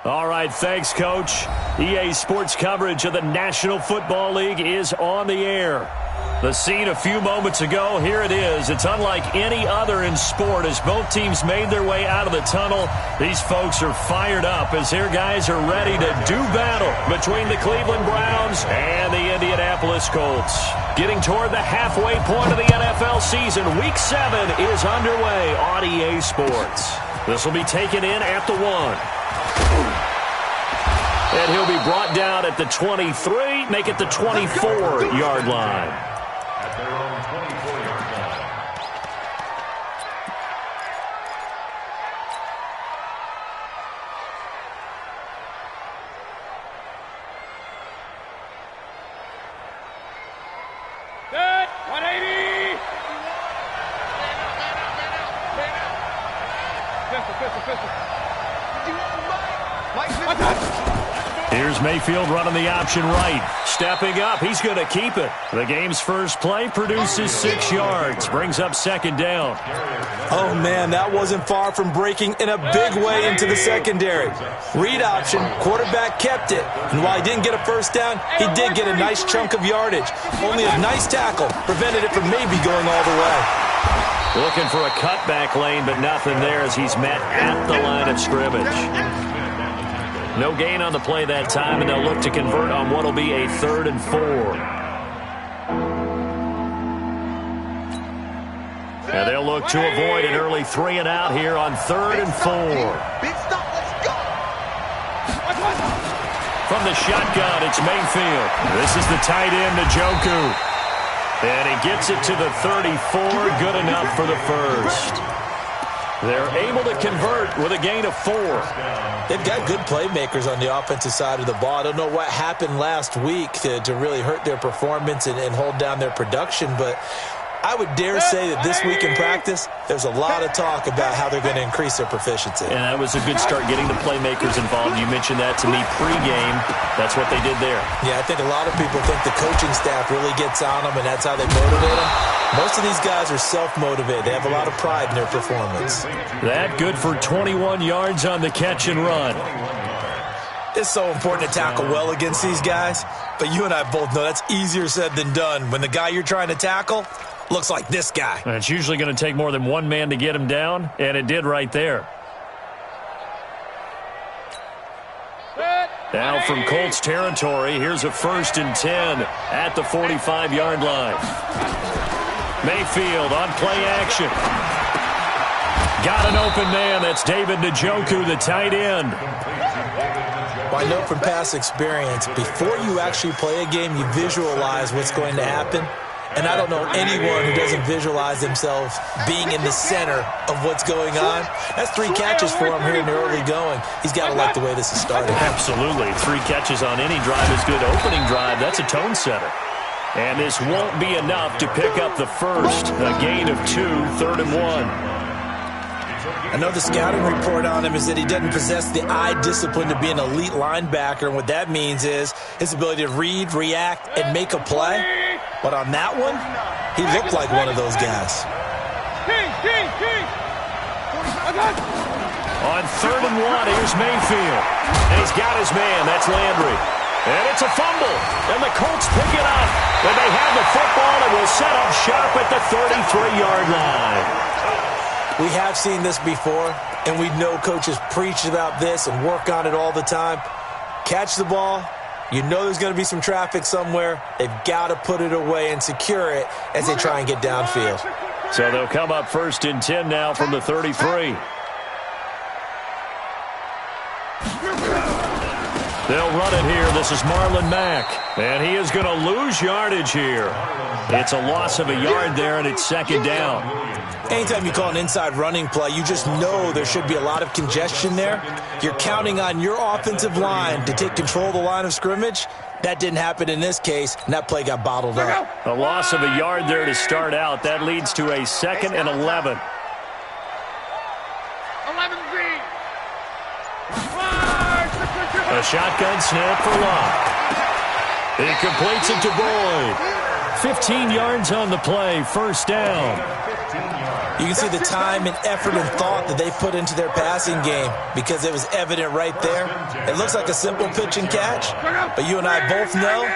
All right, thanks, Coach. EA Sports coverage of the National Football League is on the air. The scene a few moments ago, here it is. It's unlike any other in sport as both teams made their way out of the tunnel. These folks are fired up as their guys are ready to do battle between the Cleveland Browns and the Indianapolis Colts. Getting toward the halfway point of the NFL season, Week 7 is underway on EA Sports. This will be taken in at the 1. And he'll be brought down at the 23, make it the 24-yard line. At their own 24-yard line. Good. 180. Pistol. Here's Mayfield running the option right. Stepping up, he's going to keep it. The game's first play produces 6 yards. Brings up second down. Oh, man, that wasn't far from breaking in a big way into the secondary. Read option, quarterback kept it. And while he didn't get a first down, he did get a nice chunk of yardage. Only a nice tackle prevented it from maybe going all the way. Looking for a cutback lane, but nothing there as he's met at the line of scrimmage. No gain on the play that time, and they'll look to convert on what will be a 3rd and 4. And they'll look to avoid an early 3 and out here on 3rd and 4. Big stop, let's go. From the shotgun, it's Mayfield. This is the tight end, Njoku. And he gets it to the 34, good enough for the first. They're able to convert with a gain of 4. They've got good playmakers on the offensive side of the ball. I don't know what happened last week to really hurt their performance and hold down their production, but I would dare say that this week in practice, there's a lot of talk about how they're going to increase their proficiency. And that was a good start getting the playmakers involved. You mentioned that to me pregame. That's what they did there. Yeah, I think a lot of people think the coaching staff really gets on them, and that's how they motivate them. Most of these guys are self-motivated. They have a lot of pride in their performance. That good for 21 yards on the catch and run. It's so important to tackle well against these guys, but you and I both know that's easier said than done when the guy you're trying to tackle looks like this guy. And it's usually going to take more than one man to get him down, and it did right there. Now from Colts territory, here's a 1st and 10 at the 45-yard line. Mayfield on play action. Got an open man. That's David Njoku, the tight end. Well, I know from past experience, before you actually play a game, you visualize what's going to happen. And I don't know anyone who doesn't visualize themselves being in the center of what's going on. That's 3 catches for him here in the early going. He's got to like the way this is starting. Absolutely. 3 catches on any drive is good. Opening drive, that's a tone setter. And this won't be enough to pick up the first. A gain of 2, 3rd and 1. I know the scouting report on him is that he doesn't possess the eye discipline to be an elite linebacker. And what that means is his ability to read, react, and make a play. But on that one, he looked like one of those guys. On 3rd and 1, here's Mayfield. And he's got his man. That's Landry. And it's a fumble. And the Colts pick it up. And they have the football and will set up shop at the 33-yard line. We have seen this before, and we know coaches preach about this and work on it all the time. Catch the ball. You know there's going to be some traffic somewhere. They've got to put it away and secure it as they try and get downfield. So they'll come up 1st and 10 now from the 33. They'll run it here. This is Marlon Mack. And he is going to lose yardage here. It's a loss of a yard there, and it's 2nd down. Anytime you call an inside running play, you just know there should be a lot of congestion there. You're counting on your offensive line to take control of the line of scrimmage. That didn't happen in this case, and that play got bottled up. A loss of a yard there to start out. That leads to a 2nd and 11. 11 green. A shotgun snap for Locke. He completes it to Boyd. 15 yards on the play, first down. You can see the time and effort and thought that they put into their passing game because it was evident right there. It looks like a simple pitch and catch, but you and I both know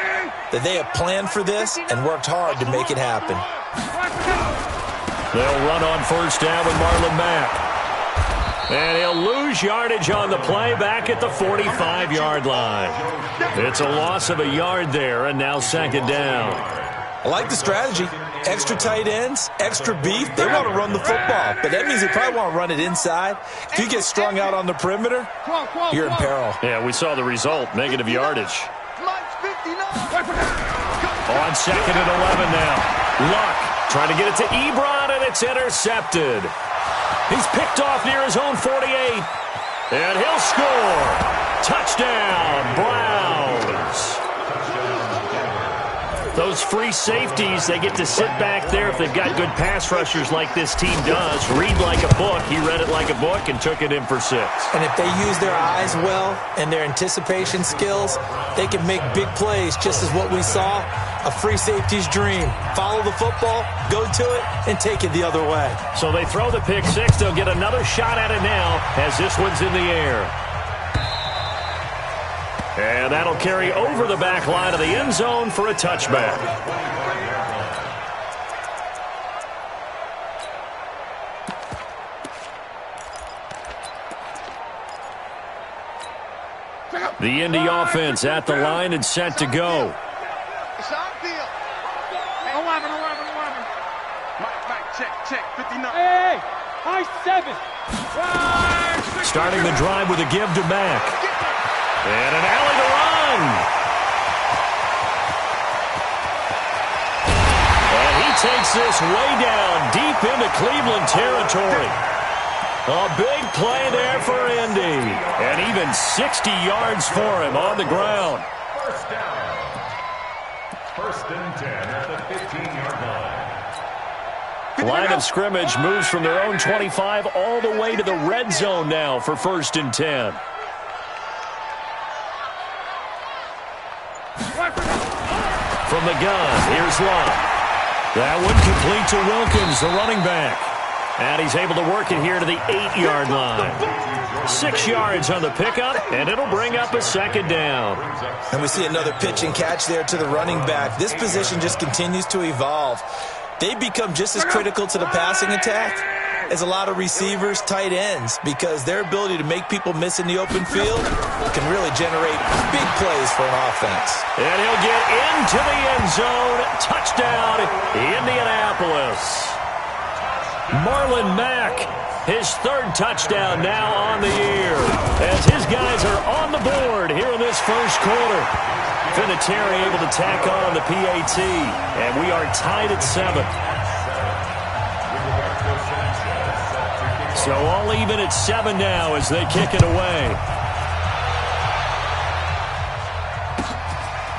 that they have planned for this and worked hard to make it happen. They'll run on first down with Marlon Mack. And he'll lose yardage on the play back at the 45-yard line. It's a loss of a yard there, and now second down. I like the strategy. Extra tight ends, extra beef. They want to run the football, but that means they probably want to run it inside. If you get strung out on the perimeter, you're in peril. Yeah, we saw the result, negative yardage. On second and 11 now. Luck trying to get it to Ebron, and it's intercepted. He's picked off near his own 48. And he'll score. Touchdown, Browns. Those free safeties, they get to sit back there if they've got good pass rushers like this team does. Read like a book. He read it like a book and took it in for 6. And if they use their eyes well and their anticipation skills, they can make big plays, just as what we saw. A free safety's dream. Follow the football, go to it, and take it the other way. So they throw the pick 6. They'll get another shot at it now as this one's in the air. And that'll carry over the back line of the end zone for a touchback. The Indy offense at the line and set to go. Check, 59. Hey, high 7. Starting the drive with a give to Mack. And an alley to run. And he takes this way down deep into Cleveland territory. A big play there for Indy. And even 60 yards for him on the ground. First down. First and 10 at the 15-yard line. Line of scrimmage moves from their own 25 all the way to the red zone now for first and 10. From the gun, here's Luck. That one complete to Wilkins, the running back. And he's able to work it here to the 8-yard line. 6 yards on the pickup, and it'll bring up a second down. And we see another pitch and catch there to the running back. This position just continues to evolve. They become just as critical to the passing attack as a lot of receivers, tight ends, because their ability to make people miss in the open field can really generate big plays for an offense. And he'll get into the end zone. Touchdown, Indianapolis. Marlon Mack, his 3rd touchdown now on the year, as his guys are on the board here in this first quarter. Vinatieri able to tack on the PAT, and we are tied at 7. So all even at 7 now as they kick it away.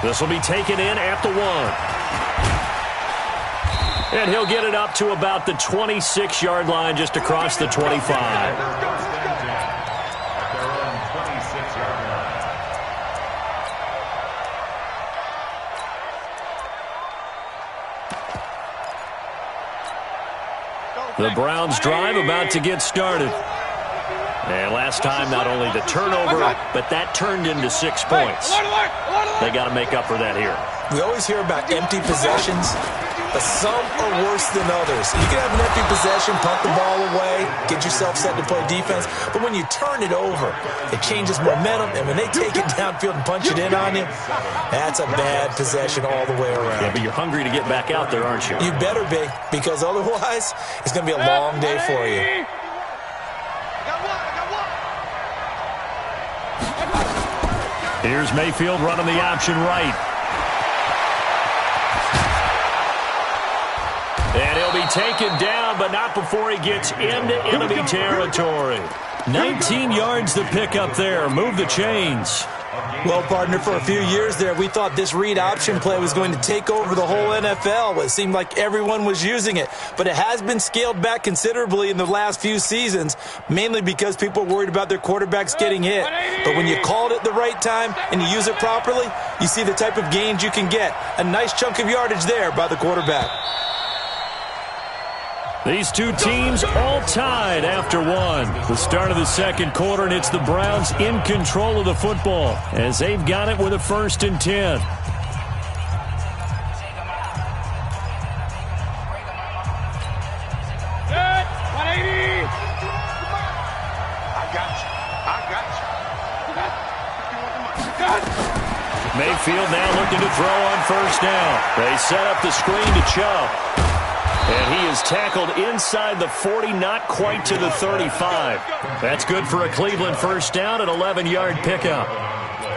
This will be taken in at the 1. And he'll get it up to about the 26-yard line just across the 25. The Browns drive about to get started. And last time, not only the turnover, but that turned into 6 points. They got to make up for that here. We always hear about empty possessions, but some are worse than others. You can have an empty possession, punt the ball away, get yourself set to play defense, but when you turn it over, it changes momentum, and when they take it downfield and punch it in on you, that's a bad possession all the way around. Yeah, but you're hungry to get back out there, aren't you? You better be, because otherwise, it's going to be a long day for you. Here's Mayfield running the option right. And he'll be taken down, but not before he gets into enemy territory. 19 yards to pick up there. Move the chains. Well, partner, for a few years there, we thought this read option play was going to take over the whole NFL. It seemed like everyone was using it, but it has been scaled back considerably in the last few seasons, mainly because people are worried about their quarterbacks getting hit. But when you call it at the right time and you use it properly, you see the type of gains you can get. A nice chunk of yardage there by the quarterback. These two teams all tied after one. The start of the second quarter, and it's the Browns in control of the football as they've got it with a 1st and 10. Mayfield now looking to throw on 1st down. They set up the screen to Chubb. And he is tackled inside the 40, not quite to the 35. That's good for a Cleveland 1st down, an 11-yard pickup.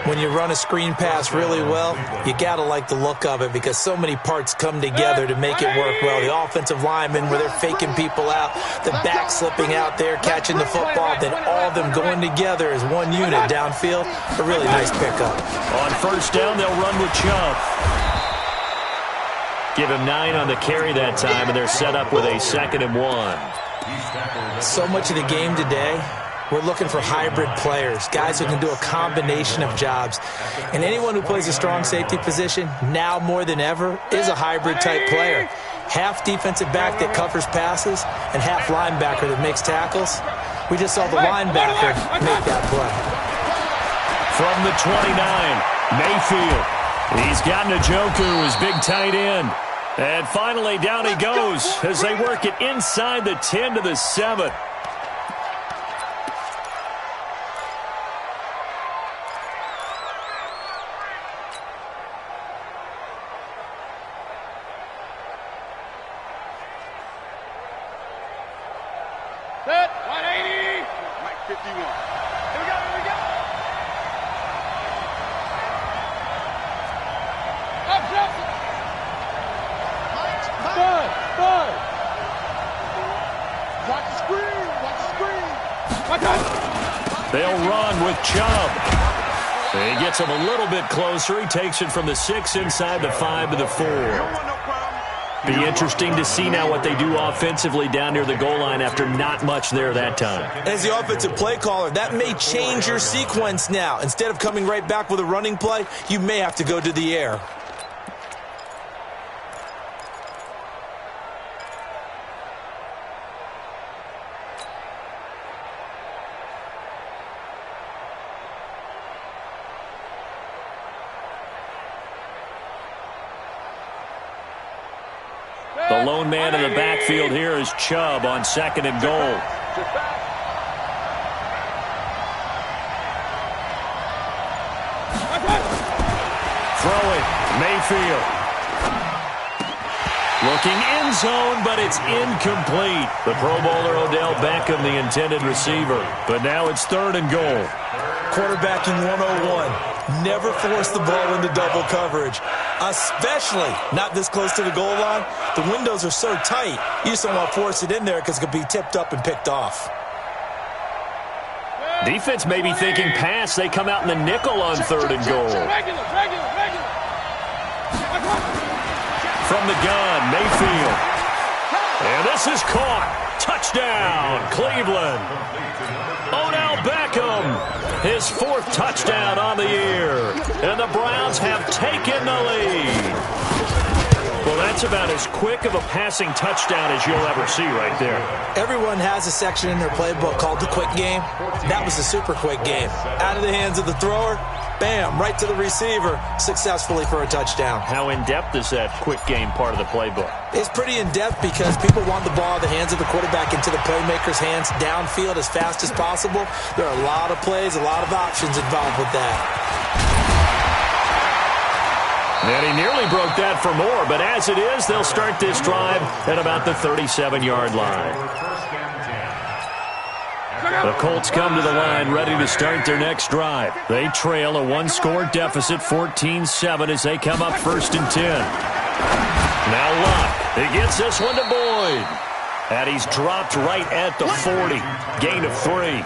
When you run a screen pass really well, you got to like the look of it because so many parts come together to make it work well. The offensive linemen, where they're faking people out, the back slipping out there, catching the football, then all of them going together as one unit downfield. A really nice pickup. On 1st down, they'll run with Chubb. Give him 9 on the carry that time, and they're set up with a 2nd and 1. So much of the game today, we're looking for hybrid players, guys who can do a combination of jobs. And anyone who plays a strong safety position, now more than ever, is a hybrid-type player. Half defensive back that covers passes and half linebacker that makes tackles. We just saw the linebacker make that play. From the 29, Mayfield. He's got Njoku, his big tight end. And finally, down he goes as they work it inside the 10 to the 7. Set, 180. Mike 51. Here we go, here we go. Up, Johnson. Third. Watch the screen, watch the screen. They'll run with Chubb. He gets him a little bit closer. He takes it from the 6 inside the 5 to the 4. Be interesting to see now what they do offensively down near the goal line after not much there that time. As the offensive play caller, that may change your sequence now. Instead of coming right back with a running play, you may have to go to the air. The lone man in the backfield here is Chubb on 2nd and goal. Throwing, Mayfield. Looking end zone, but it's incomplete. The Pro Bowler Odell Beckham, the intended receiver. But now it's 3rd and goal. Quarterbacking 101. Never force the ball into double coverage, especially not this close to the goal line. The windows are so tight, you just don't want to force it in there because it could be tipped up and picked off. Defense may be thinking pass. They come out in the nickel on 3rd and goal. From the gun, Mayfield. And this is caught. Touchdown, Cleveland. Odell Beckham, his 4th touchdown on the year. And the Browns have taken the lead. Well, that's about as quick of a passing touchdown as you'll ever see right there. Everyone has a section in their playbook called the quick game. That was a super quick game. Out of the hands of the thrower, bam, right to the receiver, successfully for a touchdown. How in-depth is that quick game part of the playbook? It's pretty in-depth because people want the ball in the hands of the quarterback into the playmaker's hands downfield as fast as possible. There are a lot of plays, a lot of options involved with that. And he nearly broke that for more, but as it is, they'll start this drive at about the 37-yard line. The Colts come to the line ready to start their next drive. They trail a 1-score deficit, 14-7, as they come up 1st and 10. Now Luck, he gets this one to Boyd. And he's dropped right at the 40. Gain of 3.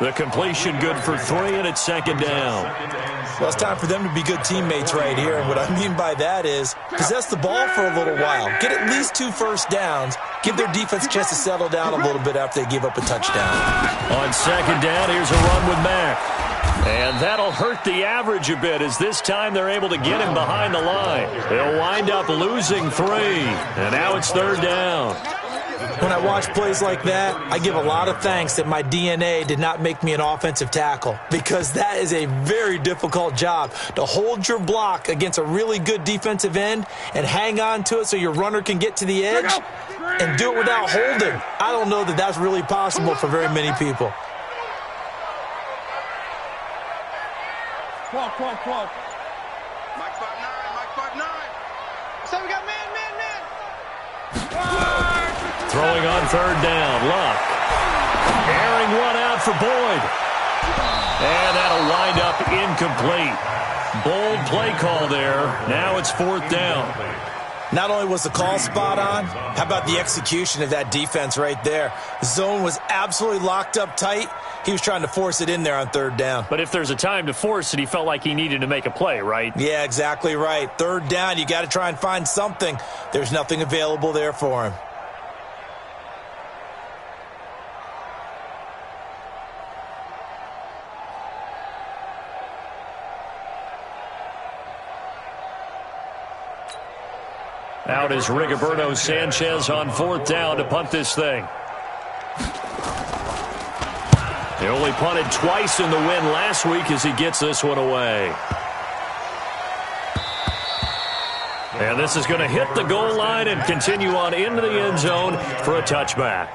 The completion good for 3, and it's second down. Well, it's time for them to be good teammates right here. And what I mean by that is possess the ball for a little while. Get at least 2 first downs. Give their defense a chance to settle down a little bit after they give up a touchdown. On second down, here's a run with Mack. And that'll hurt the average a bit as this time they're able to get him behind the line. They'll wind up losing 3. And now it's third down. When I watch plays like that, I give a lot of thanks that my DNA did not make me an offensive tackle, because that is a very difficult job, to hold your block against a really good defensive end and hang on to it so your runner can get to the edge and do it without holding. I don't know that that's really possible for very many people. Mike 5-9. So we got man. Throwing on third down, Luck. Airing one out for Boyd. And that'll wind up incomplete. Bold play call there. Now it's fourth down. Not only was the call spot on, how about the execution of that defense right there? The zone was absolutely locked up tight. He was trying to force it in there on third down. But if there's a time to force it, he felt like he needed to make a play, right? Yeah, exactly right. Third down, you got to try and find something. There's nothing available there for him. Out is Rigoberto Sanchez on fourth down to punt this thing. He only punted twice in the win last week as he gets this one away. And this is going to hit the goal line and continue on into the end zone for a touchback.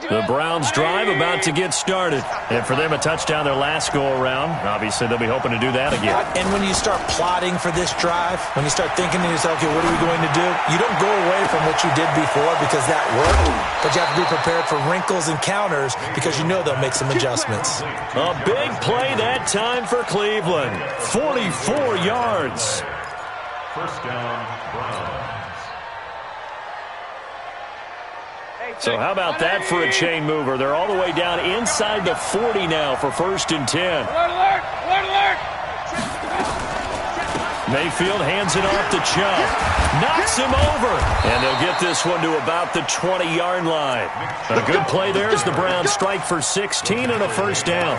The Browns drive about to get started. And for them, a touchdown their last go-around. Obviously, they'll be hoping to do that again. And when you start plotting for this drive, when you start thinking to yourself, okay, what are we going to do? You don't go away from what you did before because that worked. But you have to be prepared for wrinkles and counters because you know they'll make some adjustments. A big play that time for Cleveland. 44 yards. First down, Browns. So how about that for a chain mover? They're all the way down inside the 40 now for first and 10. Alert! Mayfield hands it off to Chubb. Knocks him over. And they'll get this one to about the 20-yard line. A good play there as the Browns strike for 16 and a first down.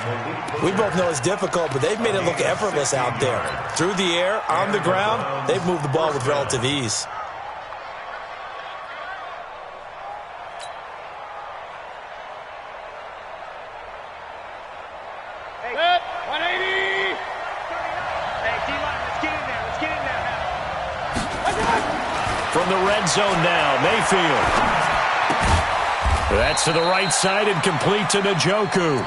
We both know it's difficult, but they've made it look effortless out there. Through the air, on the ground, they've moved the ball with relative ease. From the red zone now, Mayfield. That's to the right side and complete to Njoku.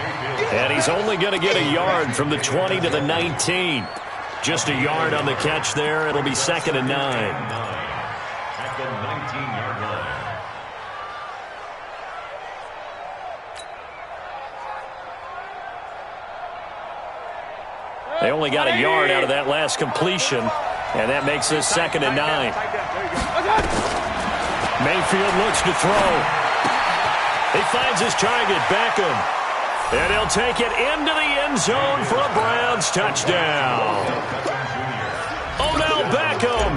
And he's only going to get a yard from the 20 to the 19. Just a yard on the catch there. It'll be second and 9. At the 19-yard line. They only got a yard out of that last completion, and that makes this second and 9. Mayfield looks to throw. He finds his target, Beckham. And he'll take it into the end zone for a Browns touchdown. Odell Beckham.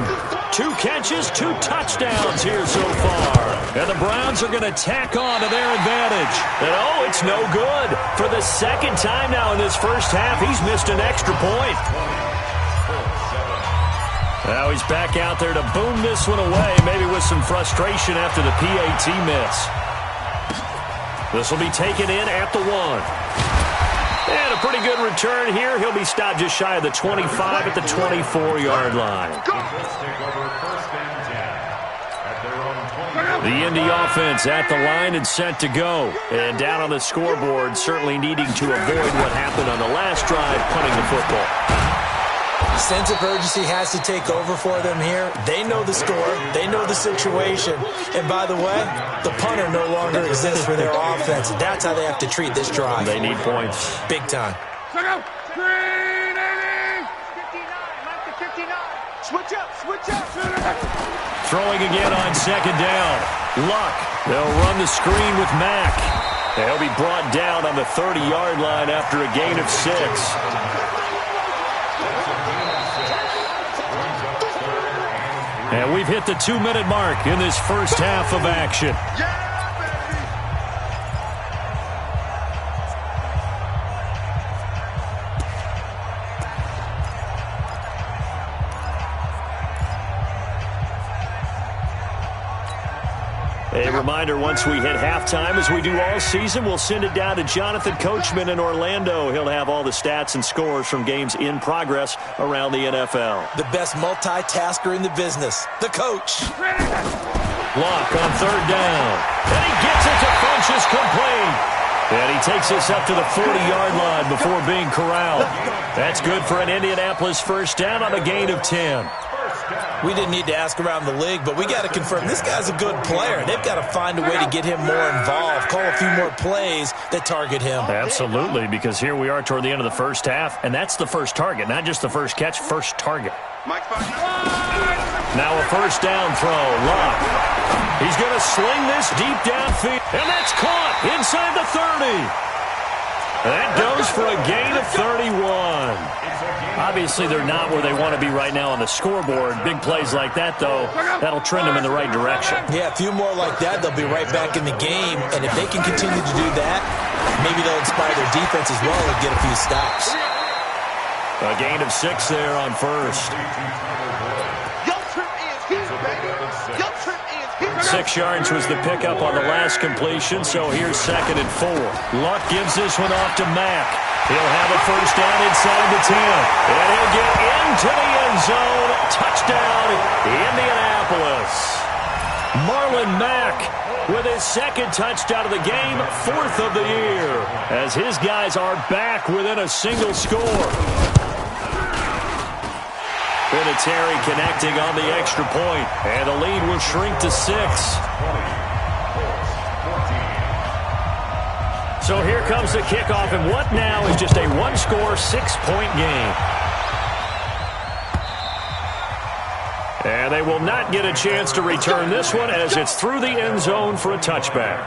2 catches, 2 touchdowns here so far. And the Browns are going to tack on to their advantage. And oh, it's no good. For the second time now in this first half, he's missed an extra point. Now he's back out there to boom this one away, maybe with some frustration after the PAT miss. This will be taken in at the 1. And a pretty good return here. He'll be stopped just shy of the 25 at the 24-yard line. The Indy offense at the line and set to go. And down on the scoreboard, certainly needing to avoid what happened on the last drive, punting the football. Sense of urgency has to take over for them here. They know the score. They know the situation. And by the way, the punter no longer exists for their offense. That's how they have to treat this drive. They need points. Big time. Switch up, switch up. Throwing again on second down. Luck. They'll run the screen with Mack. They'll be brought down on the 30-yard line after a gain of 6. And we've hit the 2-minute mark in this first half of action. A reminder, once we hit halftime, as we do all season, we'll send it down to Jonathan Coachman in Orlando. He'll have all the stats and scores from games in progress around the NFL. The best multitasker in the business, the coach. Luck on third down. And he gets it to Funchess complete. And he takes us up to the 40-yard line before being corralled. That's good for an Indianapolis first down on a gain of 10. We didn't need to ask around the league, but we got to confirm this guy's a good player. They've got to find a way to get him more involved, call a few more plays that target him. Absolutely, because here we are toward the end of the first half, and that's the first target, not just the first catch, first target. Now a first down throw. Luck. He's going to sling this deep downfield, and that's caught inside the 30. That goes for a gain of 31. Obviously, they're not where they want to be right now on the scoreboard. Big plays like that, though, that'll trend them in the right direction. Yeah, a few more like that, they'll be right back in the game. And if they can continue to do that, maybe they'll inspire their defense as well and get a few stops. A gain of 6 there on first. 6 yards was the pickup on the last completion, so here's 2nd and 4. Luck gives this one off to Mack. He'll have a first down inside the 10. And he'll get into the end zone. Touchdown, Indianapolis. Marlon Mack with his 2nd touchdown of the game, 4th of the year, as his guys are back within a single score. Vinatieri connecting on the extra point, and the lead will shrink to 6. So here comes the kickoff, and what now is just a one-score, 6-point game. And they will not get a chance to return this one as it's through the end zone for a touchback.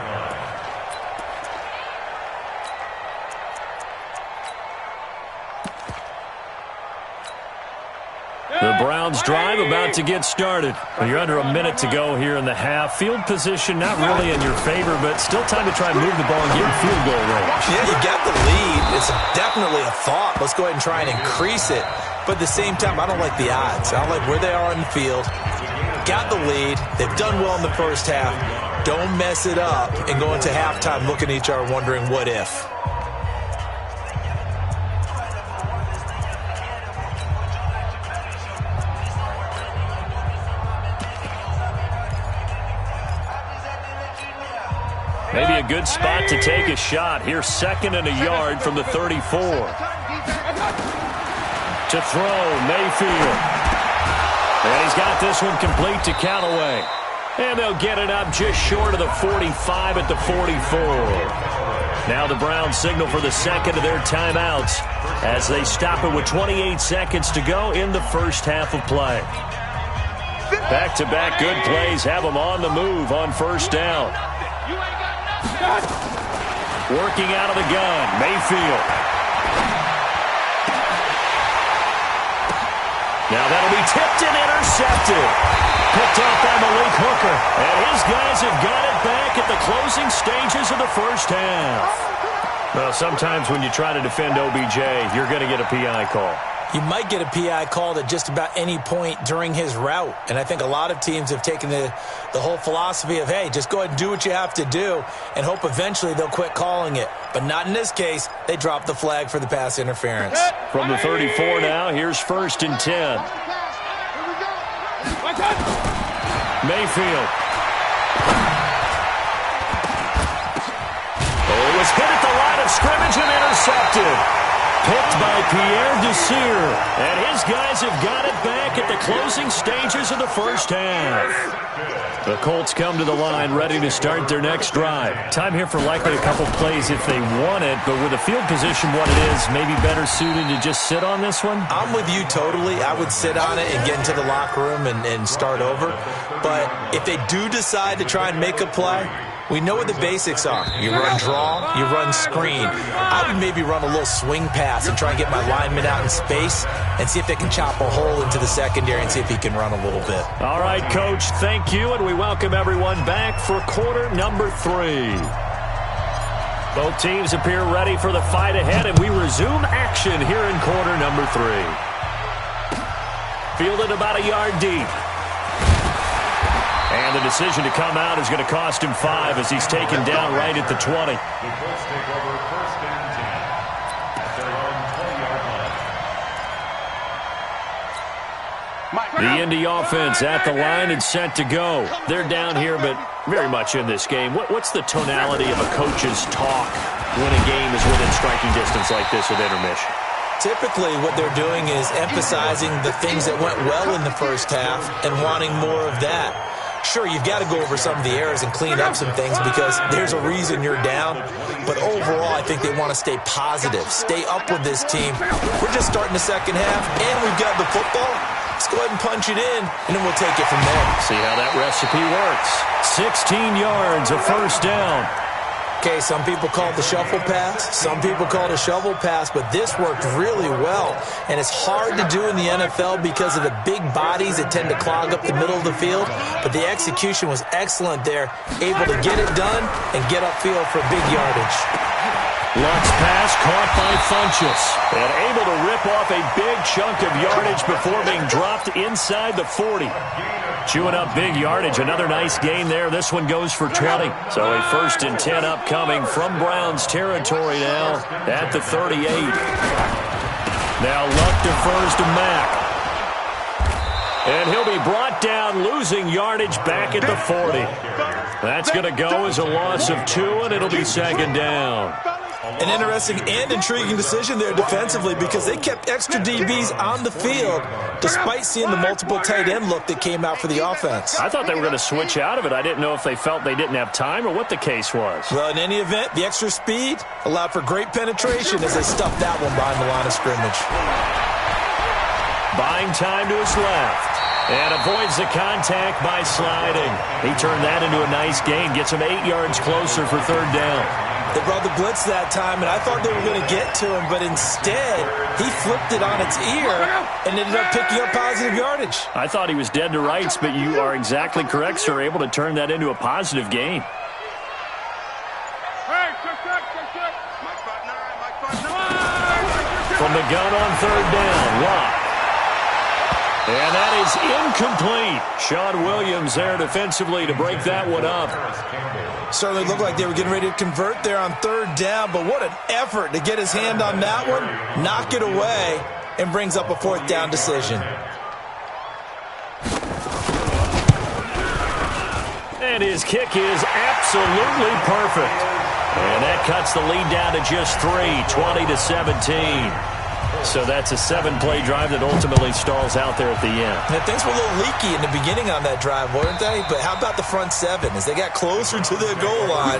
The Browns drive about to get started. You're under a minute to go here in the half. Field position not really in your favor, but still time to try and move the ball and get in field goal range. Yeah, you got the lead. It's definitely a thought. Let's go ahead and try and increase it. But at the same time, I don't like the odds. I don't like where they are on the field. Got the lead. They've done well in the first half. Don't mess it up and go into halftime looking at each other wondering what if. Maybe a good spot to take a shot. Here's 2nd and a yard from the 34. To throw, Mayfield. And he's got this one complete to Callaway. And they'll get it up just short of the 45 at the 44. Now the Browns signal for the 2nd of their timeouts as they stop it with 28 seconds to go in the first half of play. Back-to-back good plays have them on the move on first down. Working out of the gun, Mayfield. Now that'll be tipped and intercepted. Picked off by Malik Hooker. And his guys have got it back at the closing stages of the first half. Well, sometimes when you try to defend OBJ, you're going to get a PI call. You might get a PI called at just about any point during his route. And I think a lot of teams have taken the whole philosophy of, hey, just go ahead and do what you have to do and hope eventually they'll quit calling it. But not in this case. They dropped the flag for the pass interference. From the 34 now, here's 1st and 10. Mayfield. Oh, it was hit at the line of scrimmage and intercepted. picked by Pierre Desir. And his guys have got it back at the closing stages of the first half. The Colts come to the line ready to start their next drive. Time here for likely a couple plays if they want it, but with the field position what it is, maybe better suited to just sit on this one? I'm with you totally. I would sit on it and get into the locker room and start over. But if they do decide to try and make a play, we know what the basics are. You run draw, you run screen. I would maybe run a little swing pass and try and get my lineman out in space and see if they can chop a hole into the secondary and see if he can run a little bit. All right, Coach, thank you, and we welcome everyone back for quarter number 3. Both teams appear ready for the fight ahead, and we resume action here in quarter number 3. Fielded about a yard deep. And the decision to come out is going to cost him 5 as he's taken down right at the 20. The Colts take over first and 10 at their own 20-yard line. The Indy offense at the line and set to go. They're down here, but very much in this game. What's the tonality of a coach's talk when a game is within striking distance like this at intermission? Typically, what they're doing is emphasizing the things that went well in the first half and wanting more of that. Sure, you've got to go over some of the errors and clean up some things because there's a reason you're down. But overall, I think they want to stay positive, stay up with this team. We're just starting the second half, and we've got the football. Let's go ahead and punch it in, and then we'll take it from there. See how that recipe works. 16 yards, a first down. Okay, some people call it the shuffle pass. Some people call it a shovel pass, but this worked really well. And it's hard to do in the NFL because of the big bodies that tend to clog up the middle of the field. But the execution was excellent there, able to get it done and get upfield for big yardage. Luck's pass caught by Funchess and able to rip off a big chunk of yardage before being dropped inside the 40. Chewing up big yardage. Another nice gain there. This one goes for 20. So a first and 10 upcoming from Browns territory now at the 38. Now Luck defers to Mack. And he'll be brought down, losing yardage back at the 40. That's going to go as a loss of 2, and it'll be second down. An interesting and intriguing decision there defensively because they kept extra DBs on the field despite seeing the multiple tight end look that came out for the offense. I thought they were going to switch out of it. I didn't know if they felt they didn't have time or what the case was. Well, in any event, the extra speed allowed for great penetration as they stuffed that one behind the line of scrimmage. Buying time to his left. And avoids the contact by sliding. He turned that into a nice gain. Gets him 8 yards closer for third down. They brought the blitz that time, and I thought they were going to get to him, but instead, he flipped it on its ear and ended up picking up positive yardage. I thought he was dead to rights, but you are exactly correct, sir. Able to turn that into a positive gain. From the gun on third down, Watt. And that is incomplete. Sean Williams there defensively to break that one up. Certainly looked like they were getting ready to convert there on third down, but what an effort to get his hand on that one, knock it away, and brings up a fourth down decision. And his kick is absolutely perfect. And that cuts the lead down to just 3, 20-17. So that's a 7-play drive that ultimately stalls out there at the end. Now, things were a little leaky in the beginning on that drive, weren't they? But how about the front 7? As they got closer to the goal line,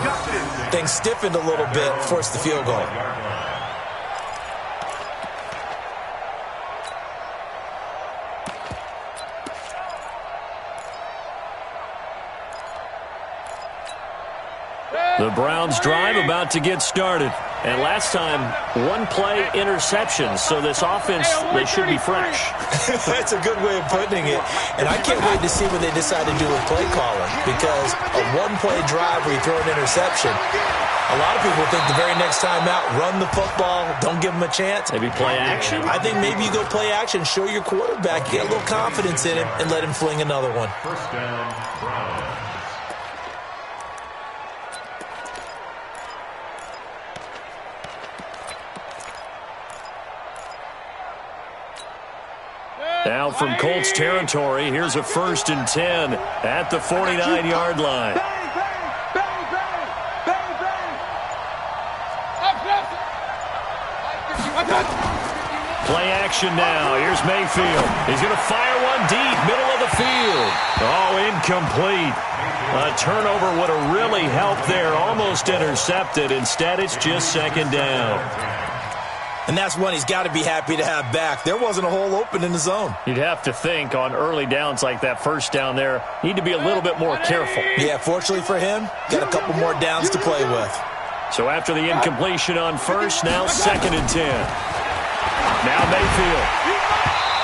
things stiffened a little bit, forced the field goal. The Browns drive about to get started. And last time, 1-play interception. So this offense, they should be fresh. That's a good way of putting it. And I can't wait to see what they decide to do with play calling. Because a 1-play drive where you throw an interception, a lot of people think the very next time out, run the football, don't give them a chance. Maybe play action? I think maybe you go play action, show your quarterback, get a little confidence in him, and let him fling another one. First down, Browns. Now from Colts territory, here's a first and 10 at the 49-yard line. Play action now. Here's Mayfield. He's going to fire one deep, middle of the field. Oh, incomplete. A turnover would have really helped there. Almost intercepted. Instead, it's just second down. And that's one he's got to be happy to have back. There wasn't a hole open in the zone. You'd have to think on early downs like that first down there, need to be a little bit more careful. Yeah, fortunately for him, got a couple more downs to play with. So after the incompletion on first, now 2nd and 10. Now Mayfield.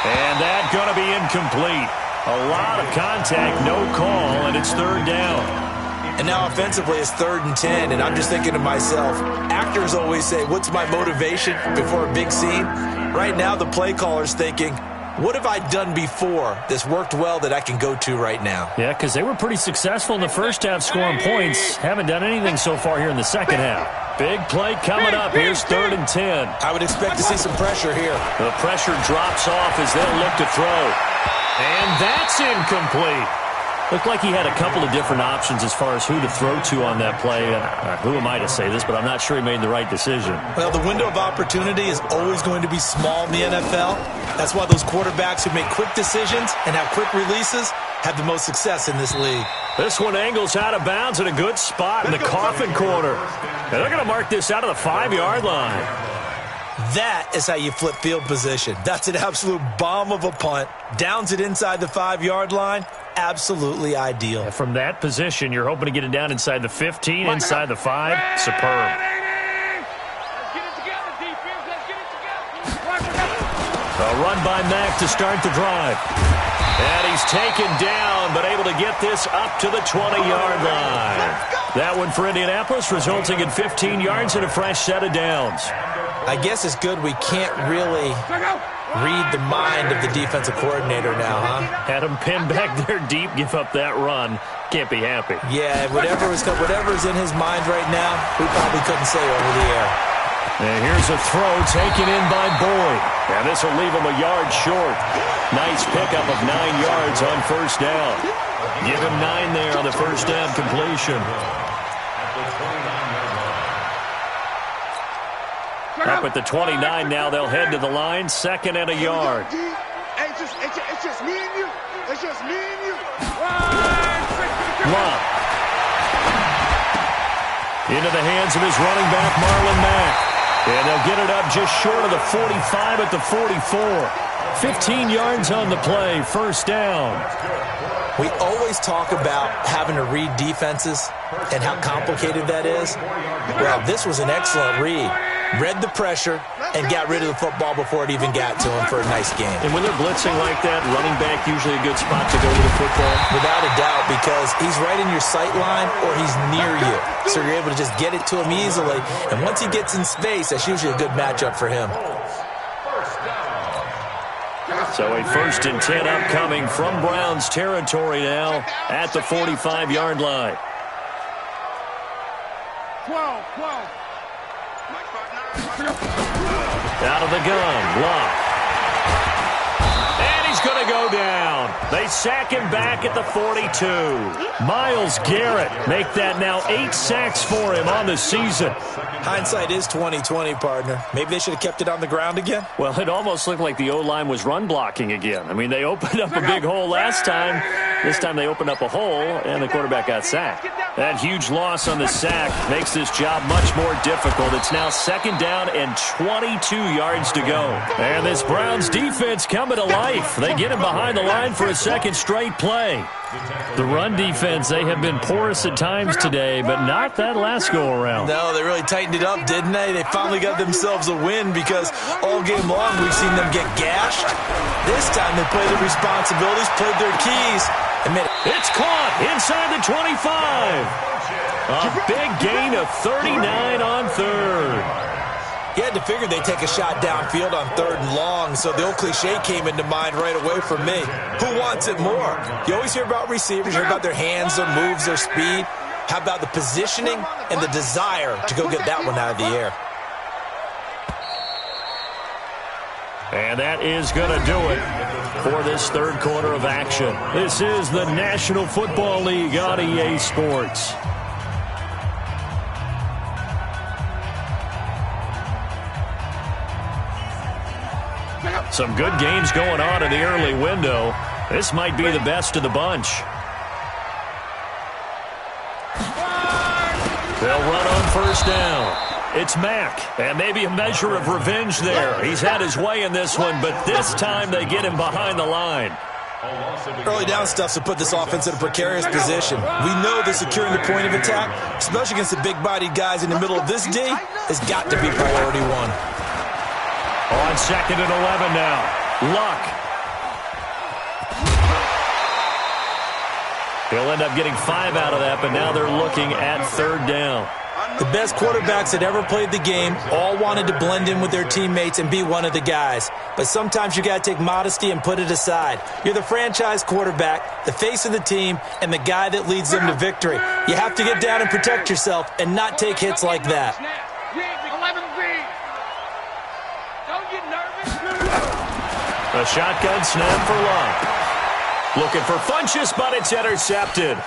And that's going to be incomplete. A lot of contact, no call, and it's 3rd down. And now offensively it's 3rd and 10, and I'm just thinking to myself, actors always say, what's my motivation before a big scene? Right now the play caller's thinking, what have I done before that's worked well that I can go to right now? Yeah, because they were pretty successful in the first half scoring points. Haven't done anything so far here in the second half. Big play coming up. Here's 3rd and 10. I would expect to see some pressure here. The pressure drops off as they'll look to throw. And that's incomplete. Looked like he had a couple of different options as far as who to throw to on that play. Who am I to say this, but I'm not sure he made the right decision. Well, the window of opportunity is always going to be small in the NFL. That's why those quarterbacks who make quick decisions and have quick releases have the most success in this league. This one angles out of bounds in a good spot in the coffin corner. And they're going to mark this out of the 5-yard line. That is how you flip field position. That's an absolute bomb of a punt. Downs it inside the 5-yard line. Absolutely ideal. From that position, you're hoping to get it down inside the 15, inside the 5. Superb. A run by Mack to start the drive. And he's taken down, but able to get this up to the 20-yard line. That one for Indianapolis, resulting in 15 yards and a fresh set of downs. I guess it's good we can't really read the mind of the defensive coordinator now, huh? Had him pinned back there deep, give up that run. Can't be happy. Yeah, whatever's in his mind right now, we probably couldn't say over the air. And here's a throw taken in by Boyd. And this will leave him a yard short. Nice pickup of 9 yards on first down. Give him 9 there on the first down completion. Up at the 29 now, they'll head to the line. 2nd and a yard. It's just me and you. It's just me and you. Love. Into the hands of his running back, Marlon Mack. And they'll get it up just short of the 45 at the 44. 15 yards on the play, first down. We always talk about having to read defenses and how complicated that is. Well, this was an excellent read. Read the pressure and got rid of the football before it even got to him for a nice game. And when they're blitzing like that, running back usually a good spot to go with the football? Without a doubt, because he's right in your sight line or he's near you. So you're able to just get it to him easily. And once he gets in space, that's usually a good matchup for him. So a 1st and 10 upcoming from Browns territory now at the 45-yard line. 12. Out of the gun, Love. And he's going to go down. They sack him back at the 42. Myles Garrett make that now 8 sacks for him on the season. Hindsight is 20/20, partner. Maybe they should have kept it on the ground again. Well, it almost looked like the O-line was run blocking again. I mean, they opened up a big hole last time. This time they opened up a hole, and the quarterback got sacked. That huge loss on the sack makes this job much more difficult. It's now 2nd down and 22 yards to go. And this Browns defense coming to life. They get him behind the line for a 2nd straight play. The run defense, they have been porous at times today, but not that last go-around. No, they really tightened it up, didn't they? They finally got themselves a win because all game long we've seen them get gashed. This time they played their responsibilities, played their keys, and made it. It's caught inside the 25. A big gain of 39 on 3rd. You had to figure they'd take a shot downfield on 3rd and long, so the old cliche came into mind right away for me. Who wants it more? You always hear about receivers, you hear about their hands, their moves, their speed. How about the positioning and the desire to go get that one out of the air? And that is going to do it for this 3rd quarter of action. This is the National Football League on EA Sports. Some good games going on in the early window. This might be the best of the bunch. They'll run on first down. It's Mack, and maybe a measure of revenge there. He's had his way in this one, but this time they get him behind the line. Early down stuff to put this offense in a precarious position. We know that securing the point of attack, especially against the big-bodied guys in the middle of this D, has got to be priority one. On 2nd and 11 now. Luck. He'll end up getting 5 out of that, but now they're looking at 3rd down. The best quarterbacks that ever played the game all wanted to blend in with their teammates and be one of the guys. But sometimes you got to take modesty and put it aside. You're the franchise quarterback, the face of the team, and the guy that leads them to victory. You have to get down and protect yourself and not take hits like that. A shotgun snap for Luck. Looking for Funchess, but it's intercepted.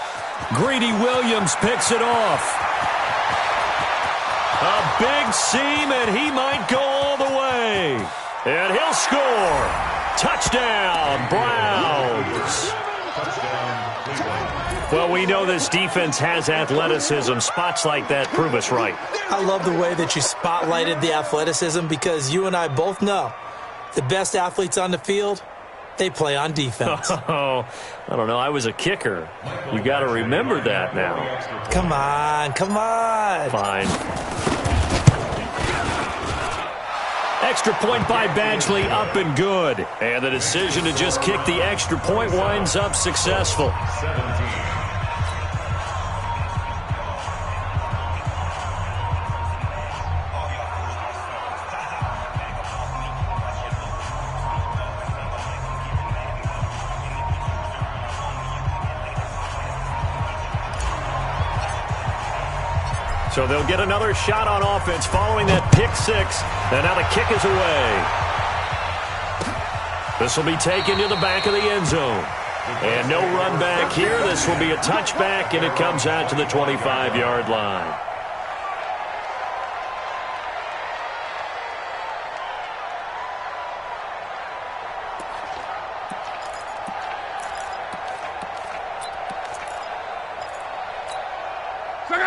Greedy Williams picks it off. A big seam, and he might go all the way. And he'll score. Touchdown, Browns. Well, we know this defense has athleticism. Spots like that prove us right. I love the way that you spotlighted the athleticism because you and I both know the best athletes on the field, they play on defense. Oh, I don't know. I was a kicker. You got to remember that now. Come on, come on. Fine. Extra point by Badgley, up and good. And the decision to just kick the extra point winds up successful. So they'll get another shot on offense following that pick 6. And now the kick is away. This will be taken to the back of the end zone. And no run back here. This will be a touchback, and it comes out to the 25-yard line.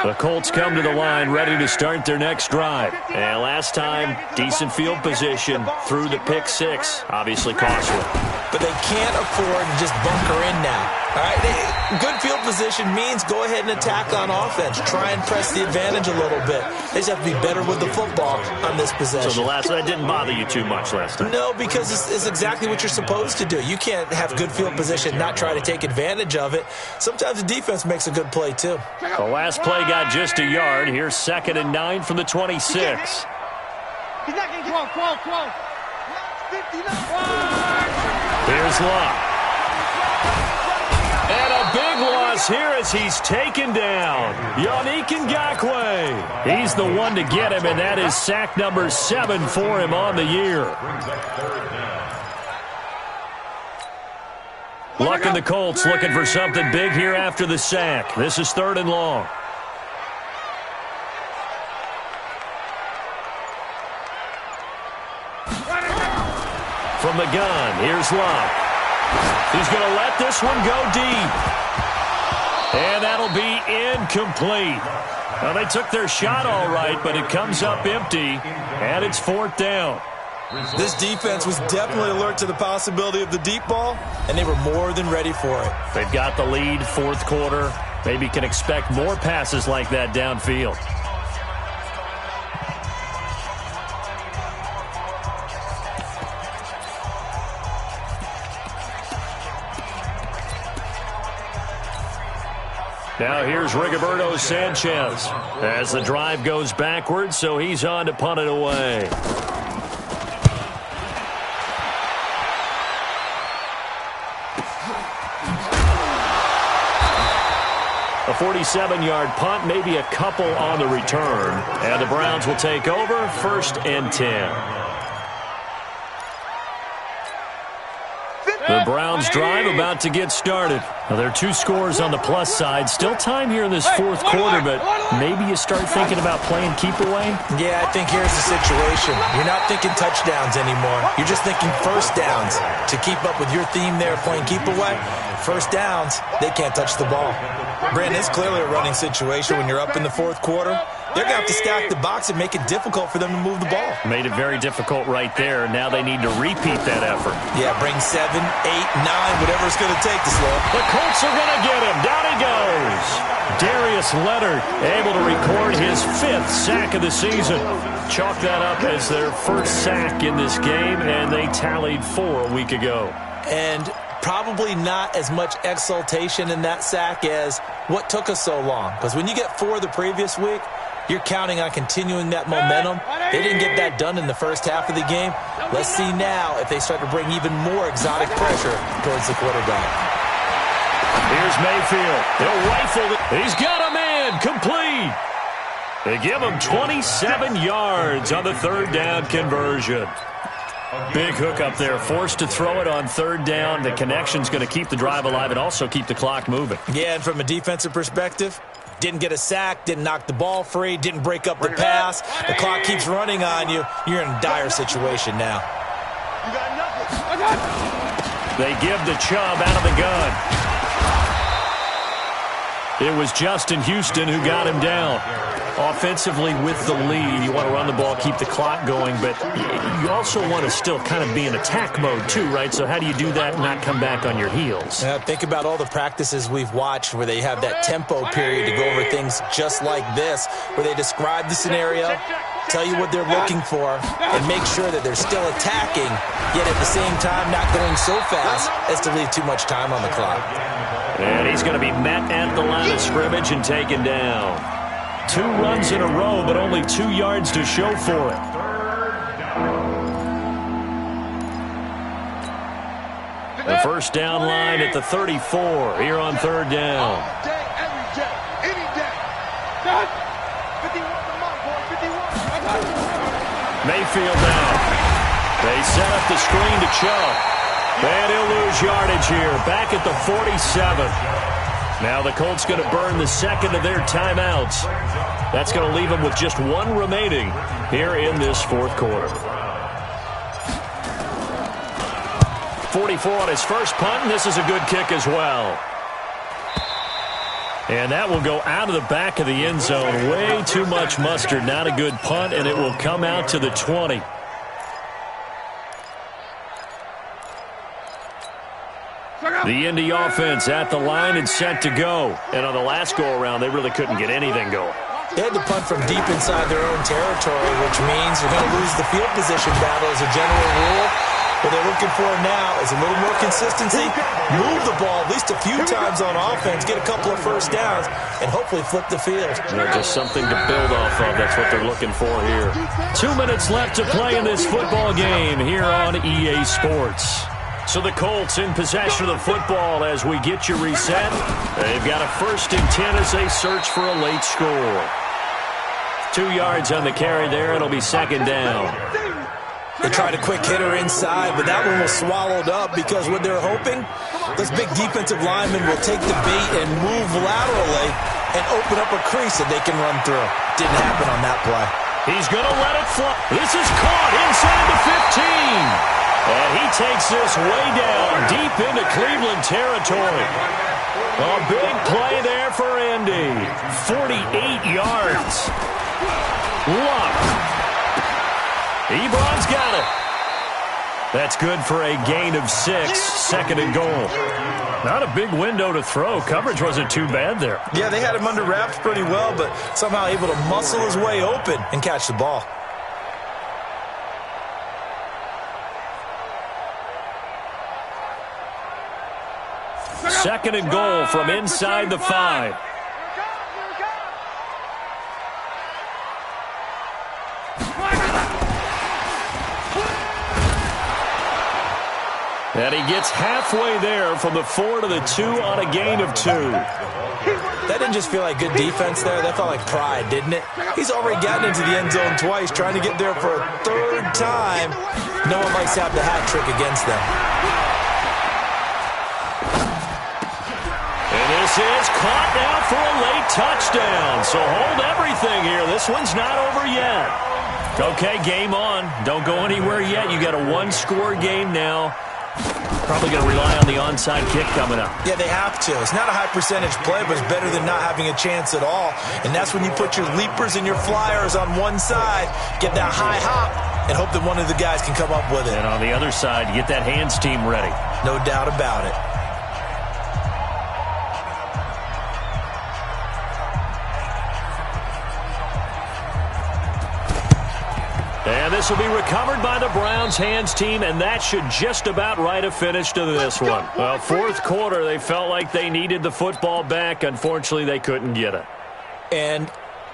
The Colts come to the line ready to start their next drive. And last time, decent field position through the pick 6. Obviously costly. But they can't afford to just bunker in now. All right, good field position means go ahead and attack on offense. Try and press the advantage a little bit. They just have to be better with the football on this possession. So that didn't bother you too much last time? No, because it's exactly what you're supposed to do. You can't have good field position, not try to take advantage of it. Sometimes the defense makes a good play, too. The last play got just a yard. Here's 2nd and 9 from the 26. He's not going to get 12. Here's Luck. And a big loss here as he's taken down. Yannick Ngakoue. He's the one to get him, and that is sack number 7 for him on the year. Luck and the Colts looking for something big here after the sack. This is 3rd and long. From the gun, here's Luck. He's going to let this one go deep. And that'll be incomplete. Well, they took their shot all right, but it comes up empty, and it's 4th down. This defense was definitely alert to the possibility of the deep ball, and they were more than ready for it. They've got the lead, 4th quarter. Maybe can expect more passes like that downfield. Now here's Rigoberto Sanchez as the drive goes backwards, so he's on to punt it away. A 47-yard punt, maybe a couple on the return. And the Browns will take over, 1st and 10. The Browns drive about to get started. Now, there are 2 scores on the plus side. Still time here in this fourth quarter, but maybe you start thinking about playing keep away? Yeah, I think here's the situation. You're not thinking touchdowns anymore. You're just thinking first downs. To keep up with your theme there, playing keep away, first downs, they can't touch the ball. Brandon, it's clearly a running situation when you're up in the fourth quarter. They're going to have to stack the box and make it difficult for them to move the ball. Made it very difficult right there. Now they need to repeat that effort. Yeah, bring 7, 8, 9, whatever it's going to take to slow. The Colts are going to get him. Down he goes. Darius Leonard able to record his 5th sack of the season. Chalk that up as their first sack in this game, and they tallied 4 a week ago. And probably not as much exultation in that sack as what took us so long. Because when you get 4 the previous week, you're counting on continuing that momentum. They didn't get that done in the first half of the game. Let's see now if they start to bring even more exotic pressure towards the quarterback. Here's Mayfield. He'll rifle it. He's got a man. Complete. They give him 27 yards on the 3rd down conversion. Big hook up there. Forced to throw it on 3rd down. The connection's going to keep the drive alive and also keep the clock moving. Yeah, and from a defensive perspective, didn't get a sack, didn't knock the ball free, didn't break up the pass. The clock keeps running on you. You're in a dire situation now. They give the Chubb out of the gun. It was Justin Houston who got him down. Offensively with the lead, you want to run the ball, keep the clock going, but you also want to still kind of be in attack mode too, right? So how do you do that and not come back on your heels? Think about all the practices we've watched where they have that tempo period to go over things just like this, where they describe the scenario, tell you what they're looking for, and make sure that they're still attacking, yet at the same time not going so fast as to leave too much time on the clock. And he's going to be met at the line of scrimmage and taken down. 2 runs in a row, but only 2 yards to show for it. The first down line at the 34 here on 3rd down. All day, every day, any day. 51 to Mark, boy, 51. Mayfield now. They set up the screen to Chubb. And he'll lose yardage here, back at the 47. Now the Colts going to burn the 2nd of their timeouts. That's going to leave them with just 1 remaining here in this 4th quarter. 44 on his first punt, and this is a good kick as well. And that will go out of the back of the end zone. Way too much mustard. Not a good punt, and it will come out to the 20. The Indy offense at the line and set to go. And on the last go-around, they really couldn't get anything going. They had to punt from deep inside their own territory, which means you're going to lose the field position battle as a general rule. What they're looking for now is a little more consistency, move the ball at least a few times on offense, get a couple of first downs, and hopefully flip the field. Yeah, just something to build off of. That's what they're looking for here. 2 minutes left to play in this football game here on EA Sports. So the Colts in possession of the football as we get you reset. They've got a 1st and 10 as they search for a late score. 2 yards on the carry there. It'll be 2nd down. They tried a quick hitter inside, but that one was swallowed up because what they're hoping, those big defensive linemen will take the bait and move laterally and open up a crease that they can run through. Didn't happen on that play. He's going to let it fly. This is caught inside the 15. And he takes this way down, deep into Cleveland territory. A big play there for Indy. 48 yards. Luck. Ebron's got it. That's good for a gain of 6, 2nd and goal. Not a big window to throw. Coverage wasn't too bad there. Yeah, they had him under wraps pretty well, but somehow able to muscle his way open and catch the ball. Second and goal from inside the 5. And he gets halfway there from the 4 to the 2 on a gain of 2. That didn't just feel like good defense there. That felt like pride, didn't it? He's already gotten into the end zone twice, trying to get there for a 3rd time. No one likes to have the hat trick against them. is caught now for a late touchdown. So hold everything here. This one's not over yet. Okay, game on. Don't go anywhere yet. You got a one-score game now. Probably going to rely on the onside kick coming up. Yeah, they have to. It's not a high percentage play, but it's better than not having a chance at all. And that's when you put your leapers and your flyers on one side, get that high hop, and hope that one of the guys can come up with it. And on the other side, get that hands team ready. No doubt about it. And this will be recovered by the Browns hands team, and that should just about write a finish to this one. Well, fourth quarter, they felt like they needed the football back. Unfortunately, they couldn't get it. And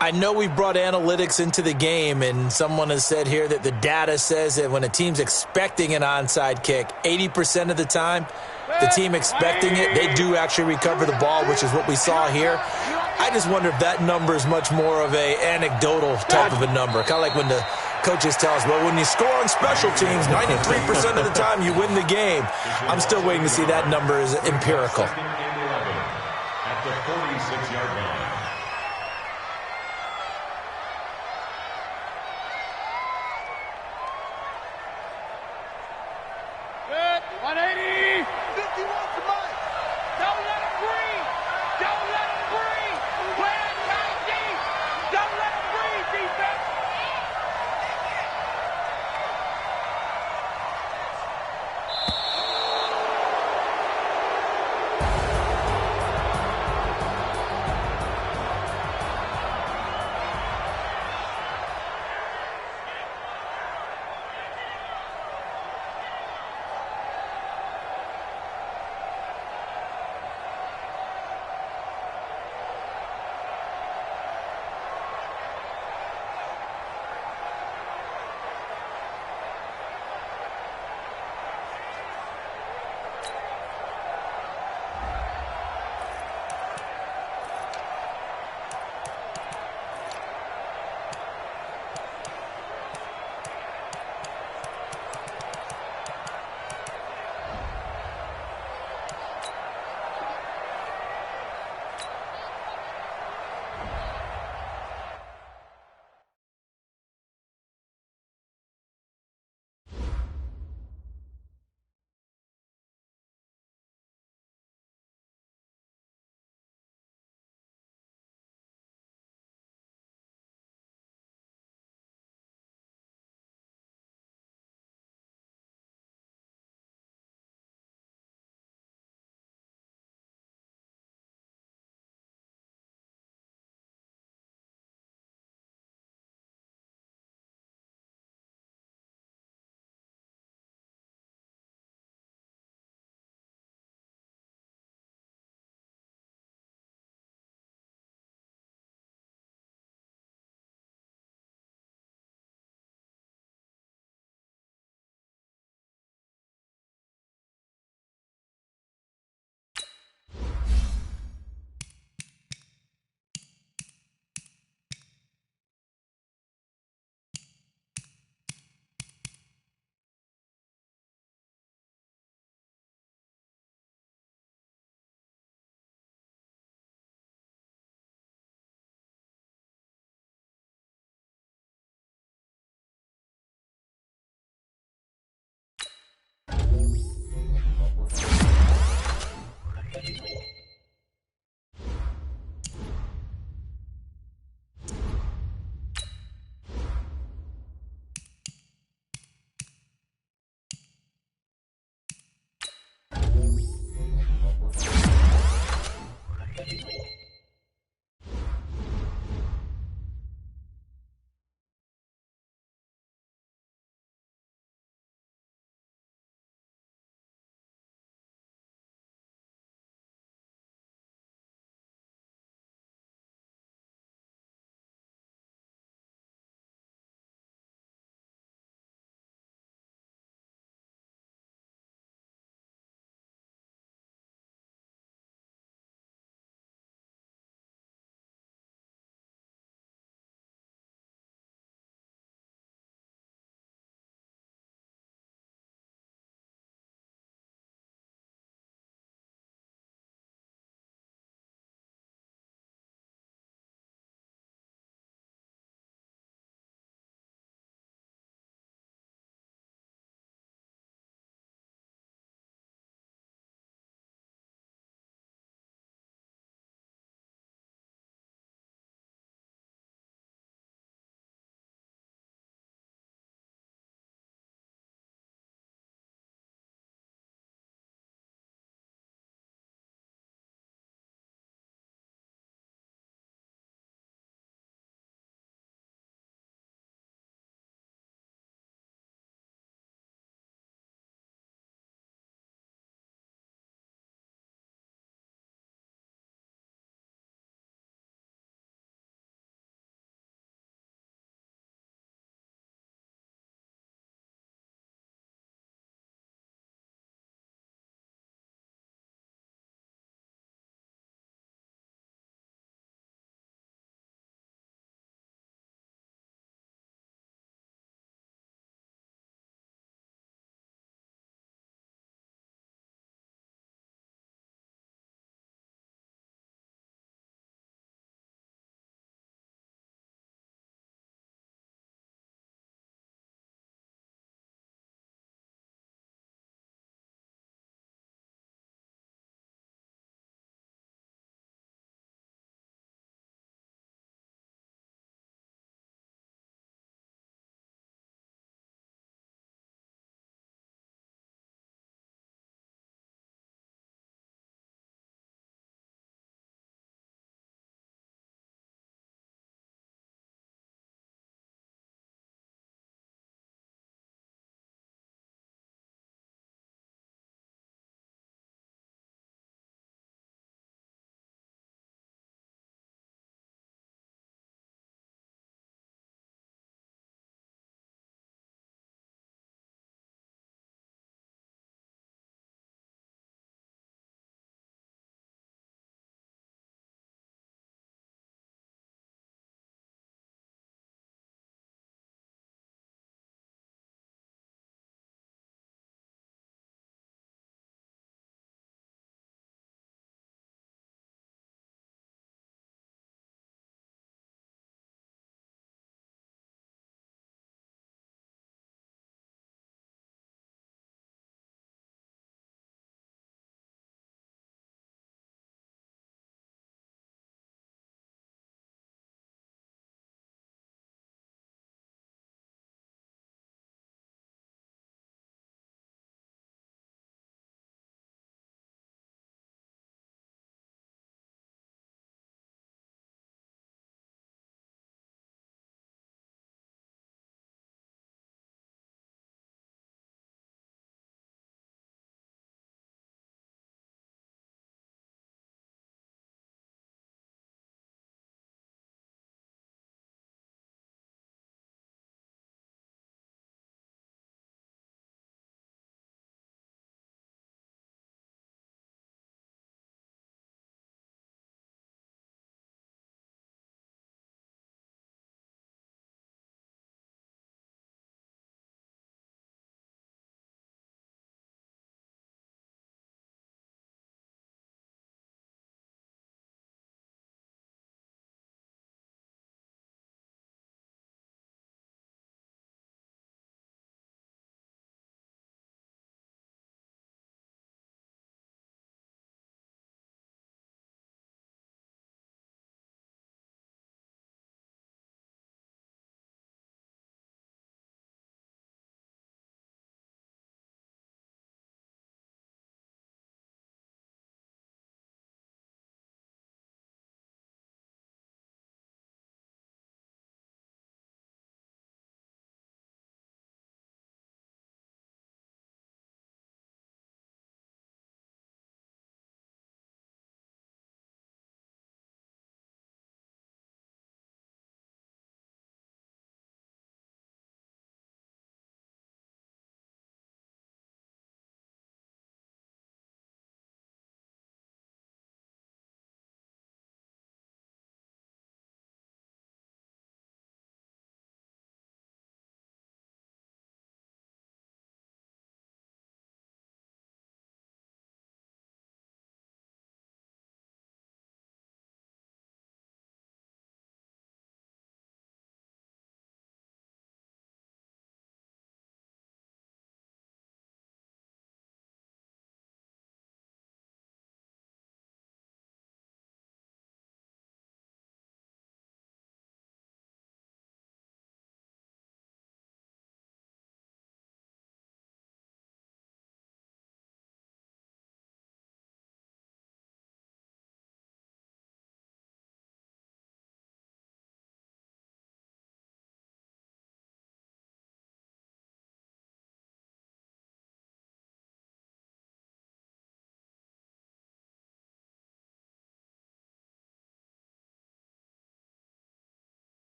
I know we brought analytics into the game, and someone has said here that the data says that when a team's expecting an onside kick, 80% of the time, the team expecting it, they do actually recover the ball, which is what we saw here. I just wonder if that number is much more of an anecdotal type of a number, kind of like when the coaches tell us, well, when you score on special teams, 93% of the time you win the game. I'm still waiting to see that number is empirical. At the 46-yard line.